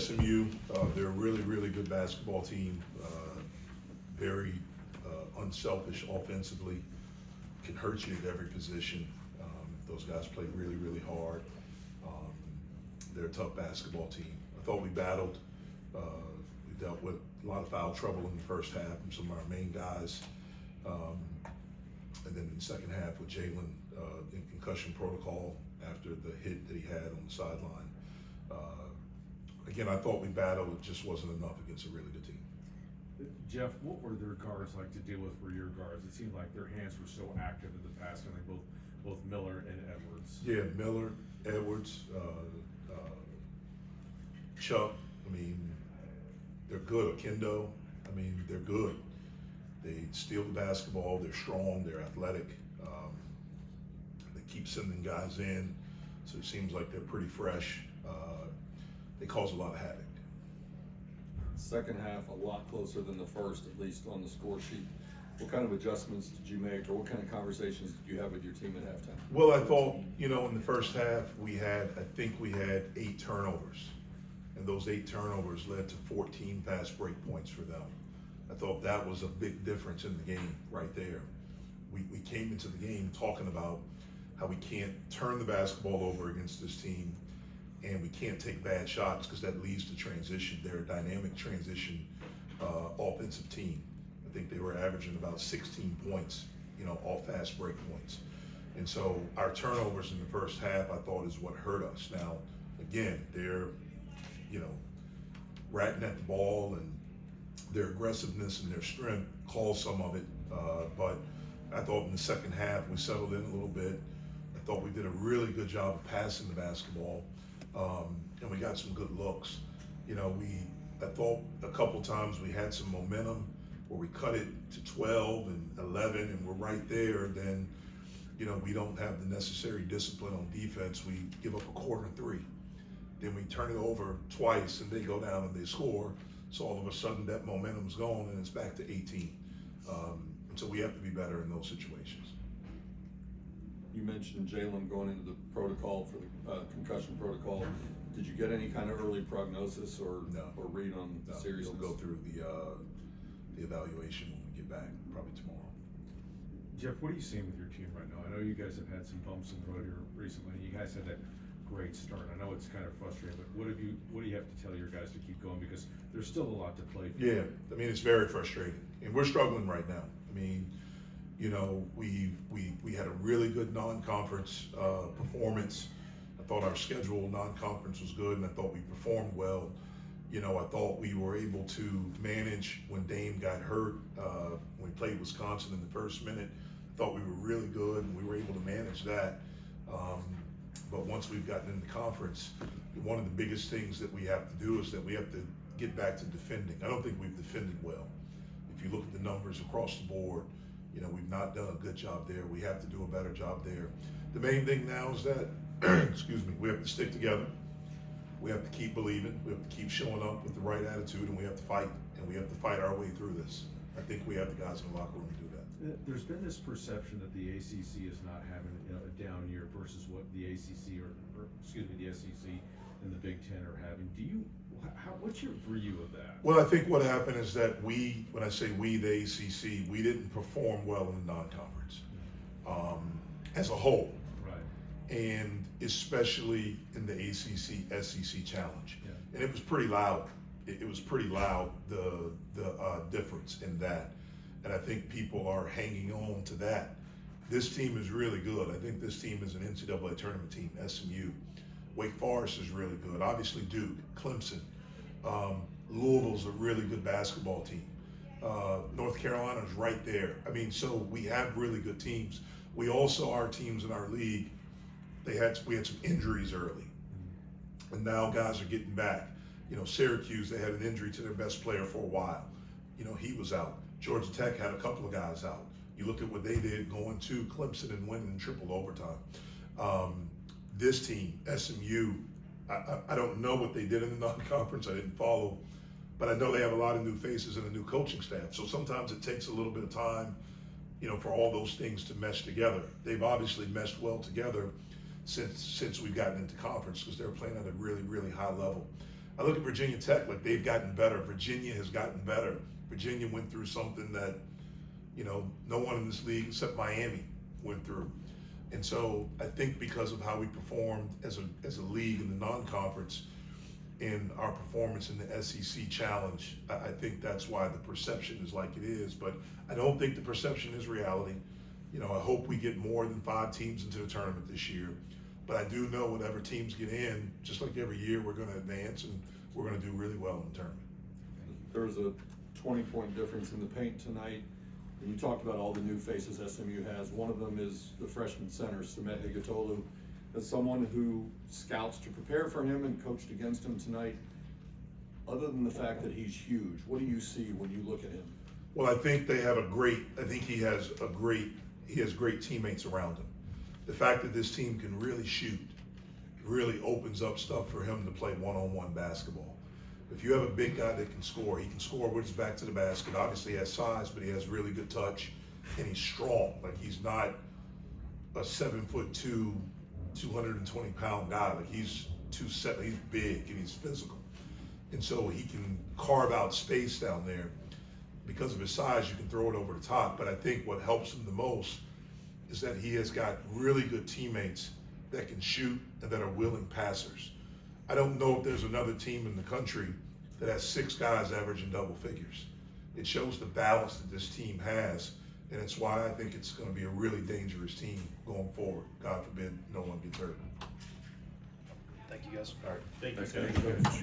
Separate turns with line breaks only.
SMU, they're a really, really good basketball team, very unselfish offensively, can hurt you at every position. Those guys play really, really hard. They're a tough basketball team. I thought we battled. We dealt with a lot of foul trouble in the first half from some of our main guys. And then in the second half with Jalen in concussion protocol after the hit that he had on the sideline. Again, I thought we battled. It just wasn't enough against a really good team.
Jeff, what were their guards like to deal with for your guards? It seemed like their hands were so active in the past, I think both Miller and Edwards.
Yeah, Miller, Edwards, Chuck. I mean, they're good. Okendo. I mean, they're good. They steal the basketball. They're strong. They're athletic. They keep sending guys in, so it seems like they're pretty fresh. They cause a lot of havoc.
Second half a lot closer than the first, at least on the score sheet. What kind of adjustments did you make, or what kind of conversations did you have with your team at halftime?
Well, I thought, in the first half we had 8 turnovers, and those 8 turnovers led to 14 fast break points for them. I thought that was a big difference in the game right there. We came into the game talking about how we can't turn the basketball over against this team, and we can't take bad shots because that leads to transition. They're a dynamic transition offensive team. I think they were averaging about 16 points, off fast break points. And so our turnovers in the first half, I thought, is what hurt us. Now, again, they're, ratting at the ball, and their aggressiveness and their strength caused some of it. But I thought in the second half, we settled in a little bit. I thought we did a really good job of passing the basketball. And we got some good looks. I thought a couple times we had some momentum where we cut it to 12 and 11 and we're right there. Then, we don't have the necessary discipline on defense. We give up a quarter and 3. Then we turn it over twice and they go down and they score. So all of a sudden that momentum's gone and it's back to 18. And so we have to be better in those situations.
You mentioned Jalen going into the protocol for the concussion protocol. Did you get any kind of early prognosis or read on the seriousness?
We'll go through the evaluation when we get back, probably tomorrow.
Jeff, what are you seeing with your team right now? I know you guys have had some bumps in the road here recently. You guys had that great start. I know it's kind of frustrating, but what do you have to tell your guys to keep going, because there's still a lot to play for?
Yeah, it's very frustrating, and we're struggling right now. We had a really good non-conference performance. I thought our schedule non-conference was good, and I thought we performed well. I thought we were able to manage when Dame got hurt. When we played Wisconsin in the first minute, I thought we were really good, and we were able to manage that. But once we've gotten into conference, one of the biggest things that we have to do is that we have to get back to defending. I don't think we've defended well. If you look at the numbers across the board, we've not done a good job there. We have to do a better job there. The main thing now is that, we have to stick together. We have to keep believing. We have to keep showing up with the right attitude, and we have to fight. And we have to fight our way through this. I think we have the guys in the locker room to do that.
There's been this perception that the ACC is not having a down year versus what the ACC the SEC and the Big Ten are having. What's your view of that?
Well, I think what happened is that when I say we, the ACC, we didn't perform well in the non-conference as a whole.
Right.
And especially in the ACC SEC challenge.
Yeah.
And it was pretty loud. It was pretty loud, the difference in that. And I think people are hanging on to that. This team is really good. I think this team is an NCAA tournament team, SMU. Wake Forest is really good. Obviously Duke, Clemson. Louisville's a really good basketball team. North Carolina is right there. So we have really good teams. We also, our teams in our league, we had some injuries early. And now guys are getting back. Syracuse, they had an injury to their best player for a while. He was out. Georgia Tech had a couple of guys out. You look at what they did going to Clemson and winning in triple overtime. This team, SMU, I don't know what they did in the non-conference. I didn't follow, but I know they have a lot of new faces and a new coaching staff. So sometimes it takes a little bit of time, for all those things to mesh together. They've obviously meshed well together since we've gotten into conference, because they're playing at a really, really high level. I look at Virginia Tech, like they've gotten better. Virginia has gotten better. Virginia went through something that, you know, no one in this league except Miami went through. And so I think because of how we performed as a league in the non-conference, in our performance in the SEC Challenge, I think that's why the perception is like it is. But I don't think the perception is reality. You know, I hope we get more than 5 teams into the tournament this year. But I do know whatever teams get in, just like every year, we're going to advance and we're going to do really well in the tournament.
There's a 20-point difference in the paint tonight. And you talked about all the new faces SMU has. One of them is the freshman center, Sumet Higitolu. As someone who scouts to prepare for him and coached against him tonight, other than the fact that he's huge, what do you see when you look at him?
Well, I think he has great teammates around him. The fact that this team can really shoot really opens up stuff for him to play one-on-one basketball. If you have a big guy that can score, he can score with his back to the basket. Obviously he has size, but he has really good touch, and he's strong. Like, he's not a 7'2", 220-pound guy. Like, he's he's big and he's physical. And so he can carve out space down there. Because of his size, you can throw it over the top. But I think what helps him the most is that he has got really good teammates that can shoot and that are willing passers. I don't know if there's another team in the country that has 6 guys averaging double figures. It shows the balance that this team has, and it's why I think it's going to be a really dangerous team going forward. God forbid no one gets hurt.
Thank you, guys.
All right, thank you,
Thank you,
Coach.
Coach.